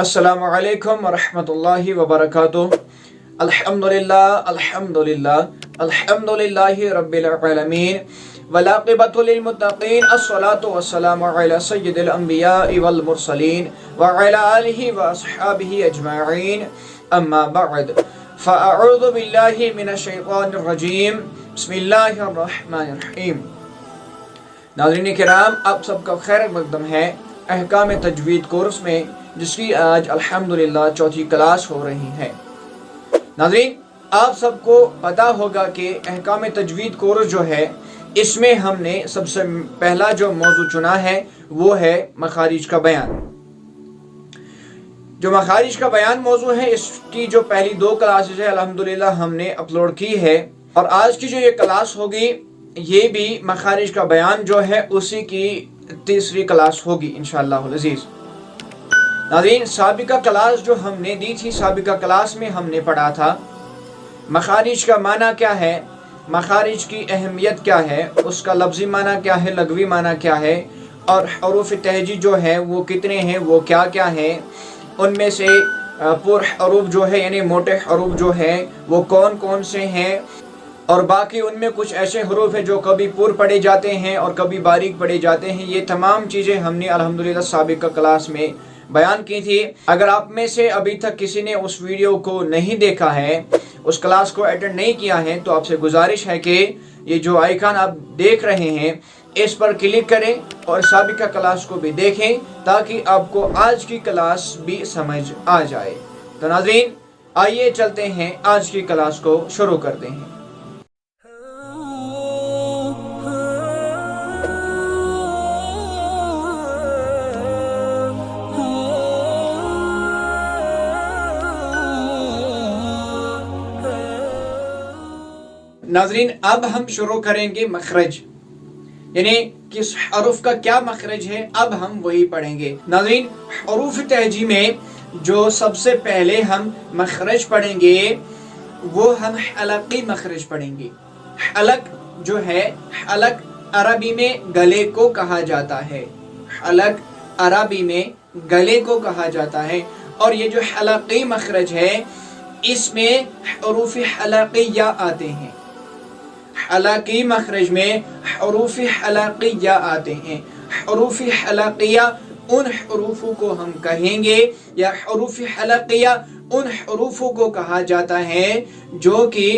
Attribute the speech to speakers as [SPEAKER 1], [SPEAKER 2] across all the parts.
[SPEAKER 1] अस्सलामु अलैकुम वरहमतुल्लाहि वबरकातुह। अल्हम्दुलिल्लाह अल्हम्दुलिल्लाहि रब्बिल आलमीन वलाक़िबतु लिल मुत्तक़ीन अस्सलातु वस्सलामु अला सय्यिदिल अंबियाइ वल मुरसलीन व अला आलिहि व अस्हाबिहि अजमईन अम्मा बअद फ़अऊज़ु बिल्लाहि मिनश शैतानिर रजीम बिस्मिल्लाहिर रहमानिर रहीम। नाज़रीन किराम, आप सबका खैर मक़दम है अहकाम तजवीद कोर्स में, जिसकी आज अल्हम्दुलिल्लाह चौथी क्लास हो रही है। नाज़रीन, आप सबको पता होगा कि अहकाम तजवीद कोर्स जो है, इसमें हमने सबसे पहला जो मौजू चुना है वो है मखारिज का बयान। जो मखारिज का बयान मौजू है, इसकी जो पहली दो क्लासेस है अल्हम्दुलिल्लाह हमने अपलोड की है, और आज की जो ये क्लास होगी ये भी मखारिज का बयान जो है उसी की तीसरी क्लास होगी इंशाअल्लाह अज़ीज़। नाज़रीन, साबिका क्लास जो हमने दी थी, साबिका क्लास में हमने पढ़ा था मखारिज का माना क्या है, मखारिज की अहमियत क्या है, उसका लफ्ज़ी माना क्या है, लगवी माना क्या है, और हरूफ तहजी जो है वो कितने हैं, वो क्या क्या है, उनमें से पुर हरूफ जो है यानी मोटे हरूफ जो है वो कौन कौन से हैं, और बाकी उनमें कुछ ऐसे हरूफ है जो कभी पुर पढ़े जाते हैं और कभी बारीक पढ़े जाते हैं। ये तमाम चीज़ें हमने अल्हम्दुलिल्लाह साबिका क्लास में बयान की थी। अगर आप में से अभी तक किसी ने उस वीडियो को नहीं देखा है, उस क्लास को अटेंड नहीं किया है, तो आपसे गुजारिश है कि ये जो आइकन आप देख रहे हैं इस पर क्लिक करें और साबिका क्लास को भी देखें, ताकि आपको आज की क्लास भी समझ आ जाए। तो नाज़रीन, आइए चलते हैं, आज की क्लास को शुरू करते हैं। नाज़रीन, अब हम शुरू करेंगे मखरज, यानी किस हरूफ का क्या मखरज है, अब हम वही पढ़ेंगे। नाज़रीन, हरूफ तहजी में जो सबसे पहले हम मखरज पढ़ेंगे वो हम हलकी मखरज पढ़ेंगे। हलक जो है, हलक अरबी में गले को कहा जाता है, हलक अरबी में गले को कहा जाता है। और ये जो हलकी मखरज है इसमें हरूफ हलकिया आते हैं। हलकी मखरज में हरूफ हलकिया आते हैं। हरूफ हलकिया उन हरूफों को हम कहेंगे, या हरूफ हलकिया उन हरूफों को कहा जाता है जो कि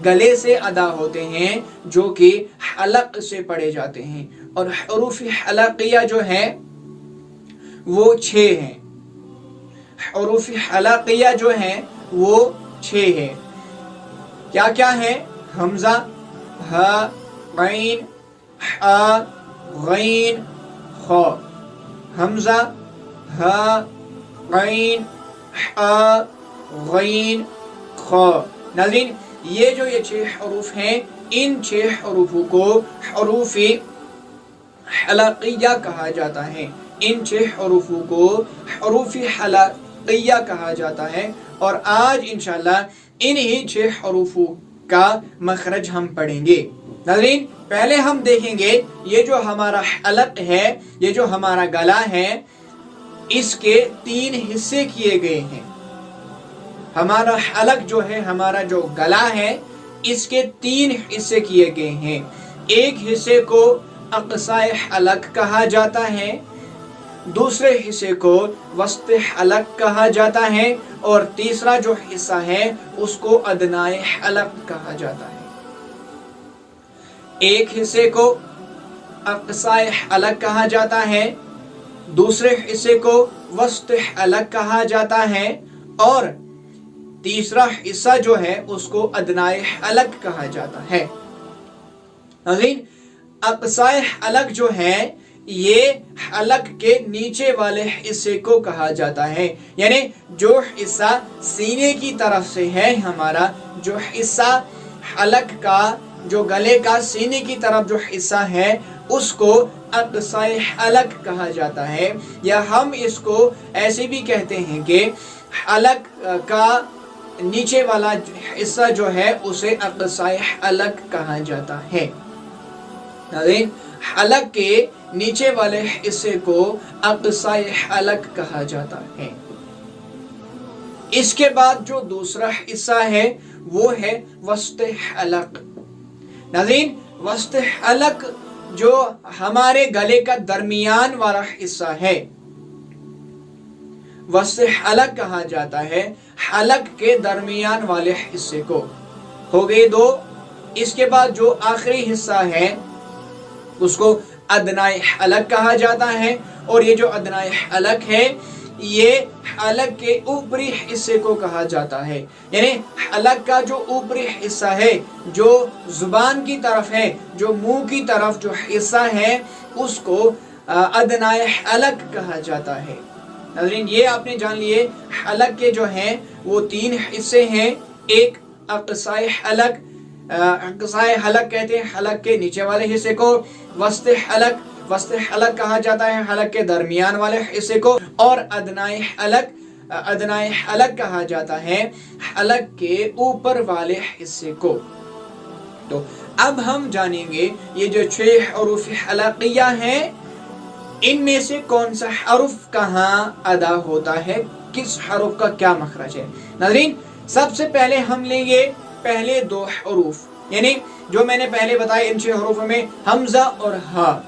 [SPEAKER 1] गले से अदा होते हैं, जो कि हलक से पढ़े जाते हैं। और हरूफ हलकिया जो है वो 6 हैं। हरूफ हलकिया जो है वो 6 है। क्या क्या है? हमजा, हा, गैन, हा, गैन, खा। हमजा, हा, गैन, हा, गैन, खा। नाज़रीन, ये जो 6 हरूफ हैं, इन 6 हरूफों को हरूफ हलकिया कहा जाता है। इन 6 हरूफों को हरूफ हलकिया कहा जाता है। और आज इंशाअल्लाह इन्हीं 6 हरूफों का मखरज हम पढ़ेंगे। नाज़रीन, पहले हम देखेंगे ये जो हमारा हलक है, ये जो हमारा गला है, इसके 3 हिस्से किए गए हैं। हमारा हलक जो है, हमारा जो गला है, इसके 3 हिस्से किए गए हैं। एक हिस्से को अक़साए हलक कहा जाता है, दूसरे हिस्से को वस्त हलक कहा जाता है, और तीसरा जो हिस्सा है उसको अदनाए हलक कहा जाता है। एक हिस्से को अक़साए हलक कहा जाता है, दूसरे हिस्से को वस्त हलक कहा जाता है, और तीसरा हिस्सा जो है उसको अदनाए हलक कहा जाता है। नाज़रीन, अक़साए हलक जो है ये हलक के नीचे वाले हिस्से को कहा जाता है, यानी जो हिस्सा सीने की तरफ से है, हमारा जो हिस्सा हलक का, जो गले का सीने की तरफ जो हिस्सा है उसको अक़साए हलक कहा जाता है। या हम इसको ऐसे भी कहते हैं कि हलक का नीचे वाला हिस्सा जो है उसे अक़साए हलक कहा जाता है। नाज़रीन, हलक के नीचे वाले हिस्से को अक़साए हलक कहा जाता है। इसके बाद जो दूसरा हिस्सा है वो है वस्त हलक। नाज़रीन, वस्त हलक जो हमारे गले का दरमियान वाला हिस्सा है, वस्त हलक कहा जाता है हलक के दरमियान वाले हिस्से को। हो गए दो। इसके बाद जो आखिरी हिस्सा है उसको अदनाए हलक कहा जाता है, और ये जो अदनाए हलक है ये हलक के ऊपरी हिस्से को कहा जाता है। यानी हलक का जो ऊपरी हिस्सा है, जो जुबान की तरफ है, जो मुंह की तरफ जो हिस्सा है, उसको अदनाए हलक कहा जाता है। नाज़रीन, ये आपने जान लिए हलक के जो हैं वो 3 हिस्से हैं। एक अक़साए हलक, अक़साए हलक कहते हैं हलक के नीचे वाले हिस्से को। वस्त हलक, वस्त हलक कहा जाता है हलक के दरमियान वाले हिस्से को। और अदनाए हलक, अदनाए हलक कहा जाता है हलक के ऊपर वाले हिस्से को। तो अब हम जानेंगे ये जो 6 हुरूफ हलकिया हैं, इनमें से कौन सा हरुफ कहाँ अदा होता है, किस हरुफ का क्या मखरज है। नाज़रीन, सबसे पहले हम लेंगे पहले 2 हुरूफ, यानी जो मैंने पहले बताया इन 6 हुरूफ में हमजा और हा,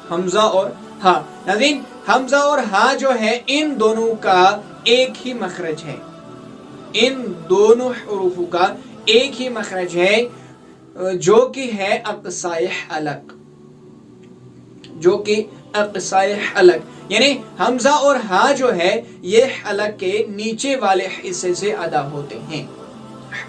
[SPEAKER 1] हमजा और हा। नाज़रीन, हमजा और हा जो है इन दोनों का एक ही मखरज है, इन दोनों हुरूफ का एक ही मखरज है जो कि है अक़साए हलक, जो कि अक़साए हलक। यानी हमजा और हा जो है ये हलक के नीचे वाले हिस्से से अदा होते हैं,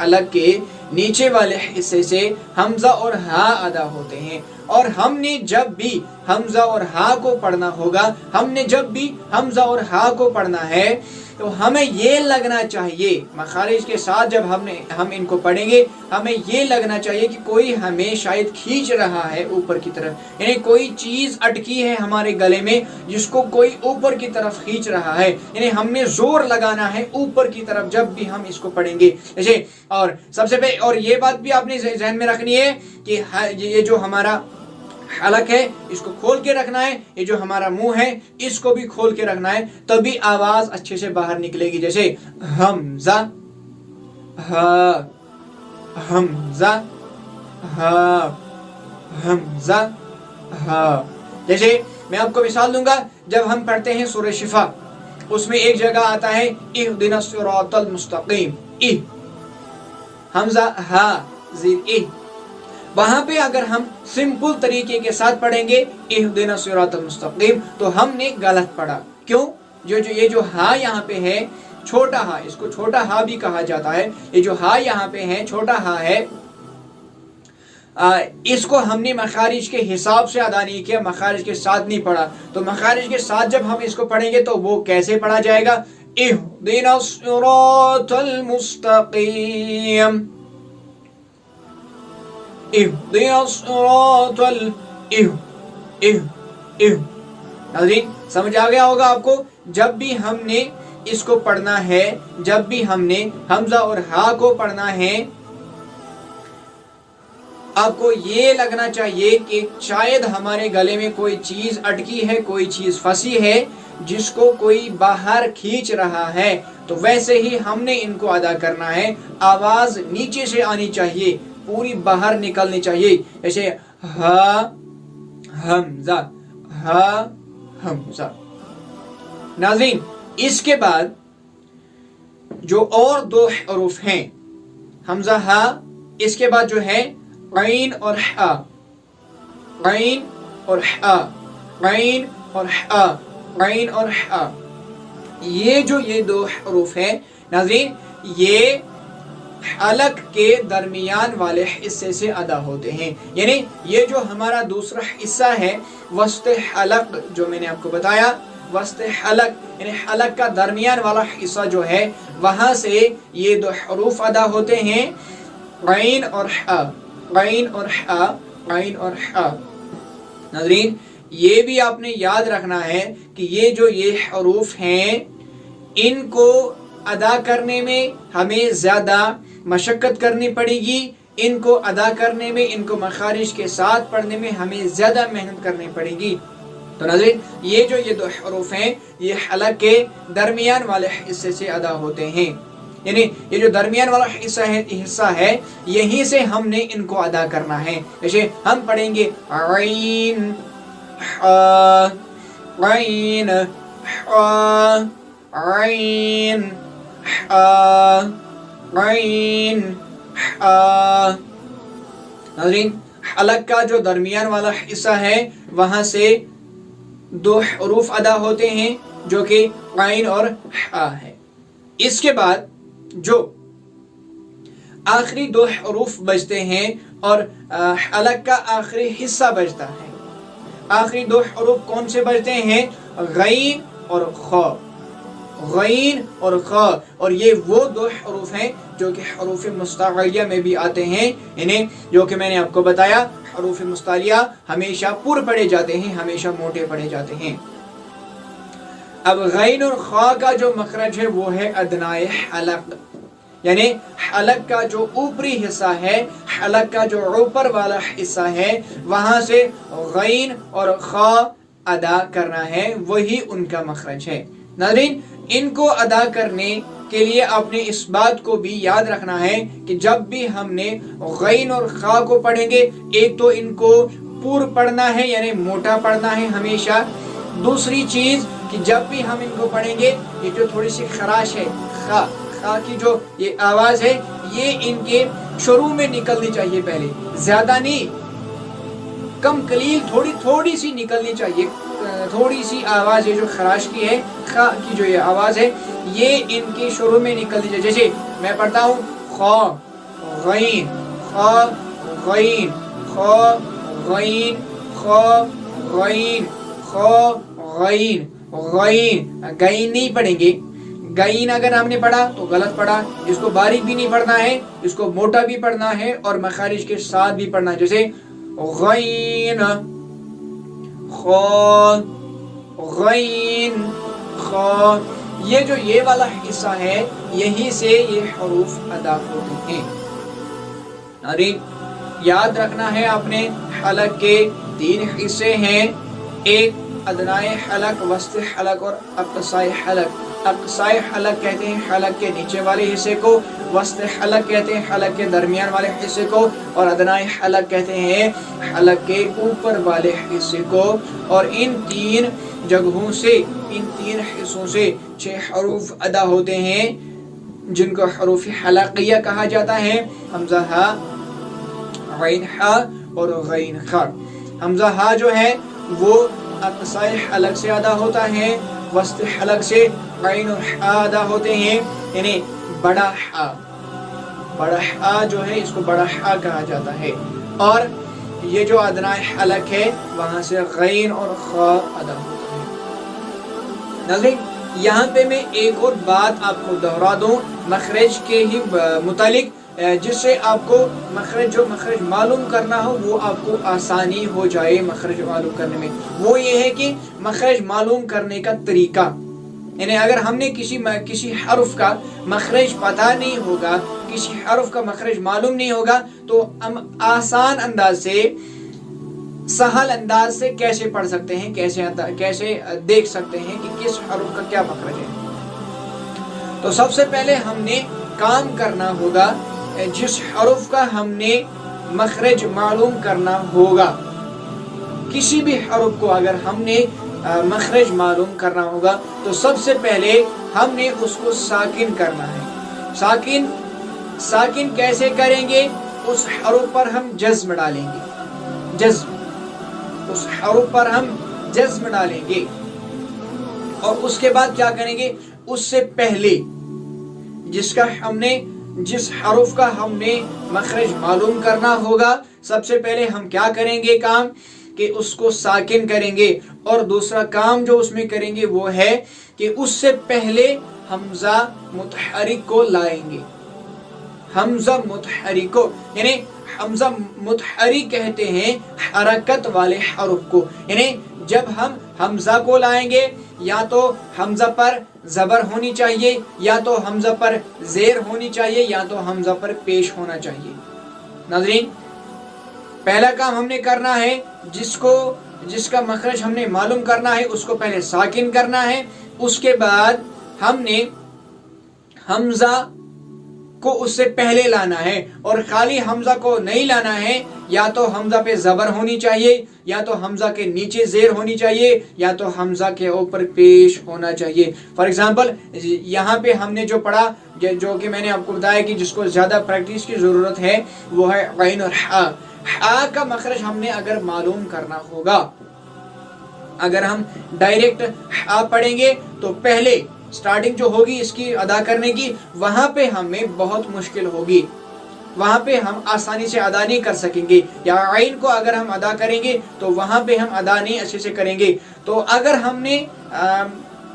[SPEAKER 1] हलक के नीचे वाले हिस्से से हमजा और हा अदा होते हैं। और हमने जब भी हमजा और हा को पढ़ना होगा, हमने जब भी हमजा और हा को पढ़ना है तो हमें ये लगना चाहिए, मखारिज के साथ जब हम इनको पढ़ेंगे, हमें ये लगना चाहिए कि कोई हमें शायद खींच रहा है ऊपर की तरफ, यानी कोई चीज अटकी है हमारे गले में जिसको कोई ऊपर की तरफ खींच रहा है, यानी हमने जोर लगाना है ऊपर की तरफ जब भी हम इसको पढ़ेंगे। जैसे और सबसे पहले, और ये बात भी आपने ज़हन में रखनी है कि ये जो हमारा हलक है इसको खोल के रखना है, ये जो हमारा मुंह है इसको भी खोल के रखना है, तभी आवाज अच्छे से बाहर निकलेगी। जैसे हमजा हा, हमजा हा, हमजा हा। जैसे मैं आपको मिसाल दूंगा, जब हम पढ़ते हैं सूरह शिफा, उसमें एक जगह आता है इहदिनस सिरातल मुस्तकीम, इ हमजा हा जीर इ, वहां पे अगर हम सिंपल तरीके के साथ पढ़ेंगे इहदिनस सिरातल मुस्तकीम तो हमने गलत पढ़ा। क्यों? ये जो हा यहाँ पे है, छोटा हा, इसको छोटा हा भी कहा जाता है, ये जो हा यहाँ पे है छोटा हा है, इसको हमने मखारिज के हिसाब से अदा नहीं किया, मखारिज के साथ नहीं पढ़ा। तो मखारिज के साथ जब हम इसको पढ़ेंगे तो वो कैसे पढ़ा जाएगा? इहदिनस सिरातल मुस्तकीम, नाज़रीन समझ आ गया होगा आपको। जब भी हमने इसको पढ़ना है, जब भी हमने हमजा और हा को पढ़ना है, आपको ये लगना चाहिए कि शायद हमारे गले में कोई चीज अटकी है, कोई चीज फंसी है जिसको कोई बाहर खींच रहा है। तो वैसे ही हमने इनको अदा करना है, आवाज नीचे से आनी चाहिए, पूरी बाहर निकलनी चाहिए। जैसे हा हमजा, हा हमजा। नाज़रीन, इसके बाद जो और 2 हुरूफ हैं हमजा हा, इसके बाद जो है ग़ैन और हा, ग़ैन और हा, ग़ैन और हा, ग़ैन और हा। ये 2 हुरूफ हैं नाज़रीन, ये हलक के दरमियान वाले हिस्से से अदा होते हैं। यानी ये जो हमारा दूसरा हिस्सा है वस्त हलक, जो मैंने आपको बताया वस्त हलक, यानी हलक का दरमियान वाला हिस्सा जो है वहां से ये 2 हुरूफ अदा होते हैं, ग़ैन और हा, ग़ैन और हा, ग़ैन और हा। नाज़रीन, ये भी आपने याद रखना है कि ये हुरूफ हैं, इनको अदा करने में हमें ज़्यादा मशक्क़त करनी पड़ेगी, इनको अदा करने में, इनको मखारिज के साथ पढ़ने में हमें ज़्यादा मेहनत करनी पड़ेगी। तो नाज़रीन ये दो हरूफ हैं ये हलक के दरमियान वाले हिस्से से अदा होते हैं, यानी ये जो दरमियान वाला हिस्सा है यहीं से हमने इनको अदा करना है। जैसे हम पढ़ेंगे ऐन ऐन ऐन ऐन। नाज़रीन हलक का जो दरमियान वाला हिस्सा है वहां से दो हरूफ अदा होते हैं जो कि ऐन और हा है। इसके बाद जो आखिरी दो हरूफ बचते हैं और हलक का आखिरी हिस्सा बचता है, आखिरी दो हरूफ कौन से बचते हैं? गैन और खा, गैन और खा। और ये वो दो हरूफ हैं जो कि हरूफ मुस्तालिया में भी आते हैं, इन्हें जो कि मैंने आपको बताया हरूफ मुस्तालिया हमेशा पुर पढ़े जाते हैं, हमेशा मोटे पढ़े जाते हैं। अब गैन और खा का जो मखरज है वो है अदनाए हलक, यानी हलक का जो ऊपरी हिस्सा है, हलक का जो ऊपर वाला हिस्सा है वहां से गैन और खा अदा करना है, वही उनका मखरज है। नाज़रीन इनको अदा करने के लिए आपने इस बात को भी याद रखना है कि जब भी हमने गैन और खा को पढ़ेंगे, एक तो इनको पूर पढ़ना है यानी मोटा पढ़ना है हमेशा। दूसरी चीज कि जब भी हम इनको पढ़ेंगे ये जो थोड़ी सी खराश है, खा खा की जो ये आवाज है ये इनके शुरू में निकलनी चाहिए, पहले ज्यादा नहीं, कम कलील थोड़ी सी निकलनी चाहिए। थोड़ी सी आवाज है जो खराश की है, खा की जो ये आवाज है ये इनके शुरू में निकलनी चाहिए। जैसे मैं पढ़ता हूँ खा गैन खा गैन खा गैन खा गैन खा गैन, गैन गैन नहीं पढ़ेंगे। गैन अगर हमने पढ़ा तो गलत पढ़ा, इसको बारीक भी नहीं पढ़ना है, इसको मोटा भी पढ़ना है और मखारिज के साथ भी पढ़ना है। जैसे गैन खा गैन खा, ये जो ये वाला हिस्सा है यहीं से ये हरूफ अदा होते हैं। अरे याद रखना है आपने हलक के 3 हिस्से हैं, एक अदनाए हलक, वस्त हलक और अक्साए हलक। अक्साए हलक कहते हैं हलक के नीचे वाले हिस्से को, वस्त हलक कहते हैं हलक के दरमियान वाले हिस्से को, और अदनाए हलक कहते हैं हलक के ऊपर वाले हिस्से को। और इन 3 जगहों से, इन 3 हिस्सों से 6 हरूफ अदा होते हैं जिनको हरूफ हलकिया कहा जाता है। हमजा हा, गैन हा और गैन खा। हमजा हा जो है वो अक्साए हलक से अदा होता है, वस्त हलक से गैन और हा अदा होते हैं, यानी बड़ा हा, बड़ा हा जो है इसको बड़ा हा कहा जाता है। और ये जो अदनाए हलक है वहां से गैन और खा अदा होता है। नाज़रीन यहाँ पे मैं एक और बात आपको दोहरा दूं मखरज के ही मुतालिक, जिससे आपको मखरज मालूम करना हो वो आपको आसानी हो जाए मखरज मालूम करने में। वो ये है कि मखरज मालूम करने का तरीका, यानी अगर हमने किसी हर्फ का मखरज पता नहीं होगा, किसी हर्फ का मखरज मालूम नहीं होगा, तो हम आसान अंदाज से, सहल अंदाज से कैसे पढ़ सकते हैं, कैसे देख सकते हैं कि किस हर्फ का क्या मखरज है। तो सबसे पहले हमने काम करना होगा, जिस हर्फ का हमने मखरज मालूम करना होगा, किसी भी हर्फ को अगर हमने मखरज मालूम करना होगा तो सबसे पहले हमने उसको साकिन करना है। साकिन कैसे करेंगे? उस हर्फ पर हम जज्म डालेंगे, जज्म, उस हर्फ पर हम जज्म डालेंगे। और उसके बाद क्या करेंगे? उससे पहले जिस हर्फ का हमने मखरज मालूम करना होगा, सबसे पहले हम क्या करेंगे काम कि उसको साकिन करेंगे। और दूसरा काम जो उसमें करेंगे वो है कि उससे पहले हमजा मुतहरिक को लाएंगे। हमजा मुतहरिक को, यानी हमजा मुतहरिक कहते हैं हरकत वाले हर्फ को, यानी जब हम हमजा को लाएंगे या तो हमजा पर जबर होनी चाहिए, या तो हमजा पर जेर होनी चाहिए, या तो हमजा पर पेश होना चाहिए। नाज़रीन पहला काम हमने करना है जिसको جس کا مخرج ہم نے معلوم کرنا ہے اس کو پہلے ساکن کرنا ہے، اس کے بعد ہم نے حمزہ کو اس سے پہلے لانا ہے، اور خالی حمزہ کو نہیں لانا ہے، یا تو حمزہ پہ زبر ہونی چاہیے، یا تو حمزہ کے نیچے زیر ہونی چاہیے، یا تو حمزہ کے اوپر پیش ہونا چاہیے۔ فار ایگزامپل یہاں پہ ہم نے جو پڑھا، جو کہ میں نے آپ کو بتایا کہ جس کو زیادہ پریکٹس کی ضرورت ہے، وہ ہے عین اور حا۔ حا کا مخرج ہم نے اگر معلوم کرنا ہوگا، اگر ہم ڈائریکٹ حا پڑھیں گے تو پہلے سٹارٹنگ جو ہوگی اس کی ادا کرنے کی، وہاں پہ ہمیں بہت مشکل ہوگی، وہاں پہ ہم آسانی سے ادا نہیں کر سکیں گے، یا عین کو اگر ہم ادا کریں گے تو وہاں پہ ہم ادا نہیں اچھے سے کریں گے۔ تو اگر ہم نے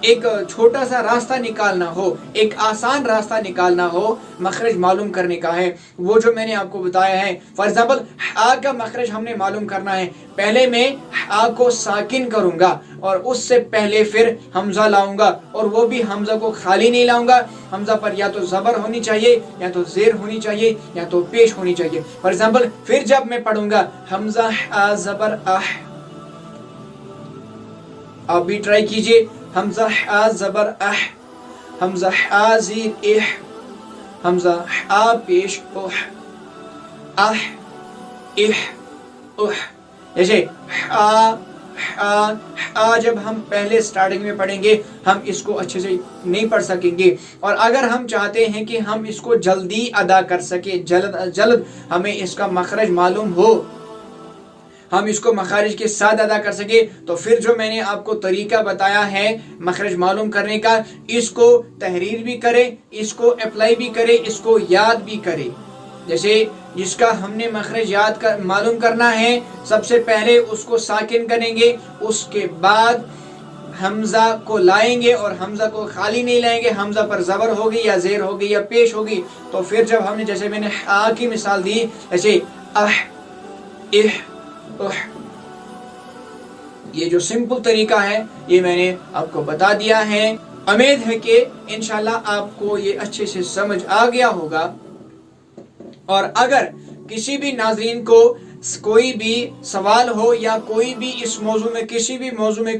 [SPEAKER 1] ایک چھوٹا سا راستہ نکالنا ہو، ایک آسان راستہ نکالنا ہو مخرج معلوم کرنے کا ہے، وہ جو میں نے آپ کو بتایا ہے۔ فار ایگزامپل حا کا مخرج ہم نے معلوم کرنا ہے، پہلے میں حا کو ساکن کروں گا اور اس سے پہلے پھر حمزہ لاؤں گا، اور وہ بھی حمزہ کو خالی نہیں لاؤں گا، حمزہ پر یا تو زبر ہونی چاہیے، یا تو زیر ہونی چاہیے، یا تو پیش ہونی چاہیے۔ فار ایگزامپل پھر جب میں پڑھوں گا حمزہ حا زبر اح، آپ بھی ٹرائی کیجئے، حمزہ حا زبر اح، حمزہ حا زیر اح، حمزہ حا پیش اح، اح اح اح۔ جیسے حا حا حا جب ہم پہلے سٹارٹنگ میں پڑھیں گے ہم اس کو اچھے سے نہیں پڑھ سکیں گے، اور اگر ہم چاہتے ہیں کہ ہم اس کو جلدی ادا کر سکیں، جلد از جلد ہمیں اس کا مخرج معلوم ہو، ہم اس کو مخارج کے ساتھ ادا کر سکے، تو پھر جو میں نے آپ کو طریقہ بتایا ہے مخرج معلوم کرنے کا، اس کو تحریر بھی کرے، اس کو اپلائی بھی کرے، اس کو یاد بھی کرے۔ جیسے جس کا ہم نے مخرج معلوم کرنا ہے، سب سے پہلے اس کو ساکن کریں گے، اس کے بعد حمزہ کو لائیں گے، اور حمزہ کو خالی نہیں لائیں گے، حمزہ پر زبر ہوگی یا زیر ہوگی یا پیش ہوگی۔ تو پھر جب ہم نے، جیسے میں نے حا کی مثال دی، ایسے اح اح اح، یہ جو سمپل طریقہ ہے یہ میں نے آپ کو بتا دیا ہے۔ امید ہے کہ انشاءاللہ آپ کو یہ اچھے سے سمجھ آ گیا ہوگا، اور اگر کسی بھی ناظرین کو کوئی بھی سوال ہو، یا کوئی بھی اس موضوع میں، کسی بھی موضوع میں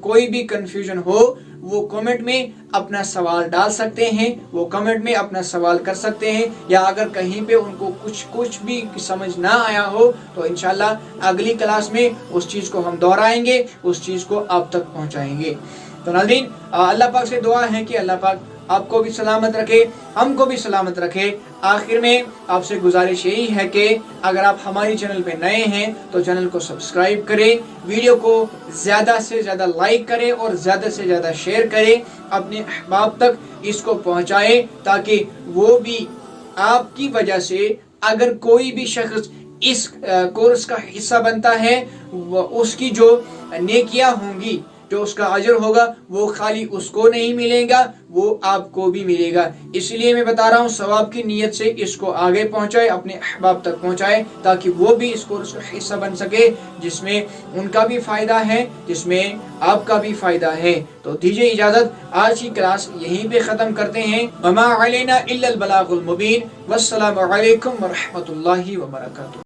[SPEAKER 1] کوئی بھی کنفیوژن ہو، وہ کمنٹ میں اپنا سوال ڈال سکتے ہیں، وہ کمنٹ میں اپنا سوال کر سکتے ہیں، یا اگر کہیں پہ ان کو کچھ بھی سمجھ نہ آیا ہو تو انشاءاللہ اگلی کلاس میں اس چیز کو ہم دہرائیں گے، اس چیز کو آپ تک پہنچائیں گے۔ تو ناظرین، اللہ پاک سے دعا ہے کہ اللہ پاک آپ کو بھی سلامت رکھے، ہم کو بھی سلامت رکھے۔ آخر میں آپ سے گزارش یہی ہے کہ اگر آپ ہماری چینل پہ نئے ہیں تو چینل کو سبسکرائب کریں، ویڈیو کو زیادہ سے زیادہ لائک کریں، اور زیادہ سے زیادہ شیئر کریں، اپنے احباب تک اس کو پہنچائیں، تاکہ وہ بھی آپ کی وجہ سے، اگر کوئی بھی شخص اس کورس کا حصہ بنتا ہے، اس کی جو نیکیاں ہوں گی، جو اس کا اجر ہوگا، وہ خالی اس کو نہیں ملے گا، وہ آپ کو بھی ملے گا۔ اس لیے میں بتا رہا ہوں، ثواب کی نیت سے اس کو آگے پہنچائے، اپنے احباب تک پہنچائے، تاکہ وہ بھی اس کورس کا حصہ بن سکے، جس میں ان کا بھی فائدہ ہے، جس میں آپ کا بھی فائدہ ہے۔ تو دیجیے اجازت، آج کی کلاس یہیں پہ ختم کرتے ہیں۔ وما علینا الا البلاغ المبین، والسلام علیکم ورحمۃ اللہ وبرکاتہ۔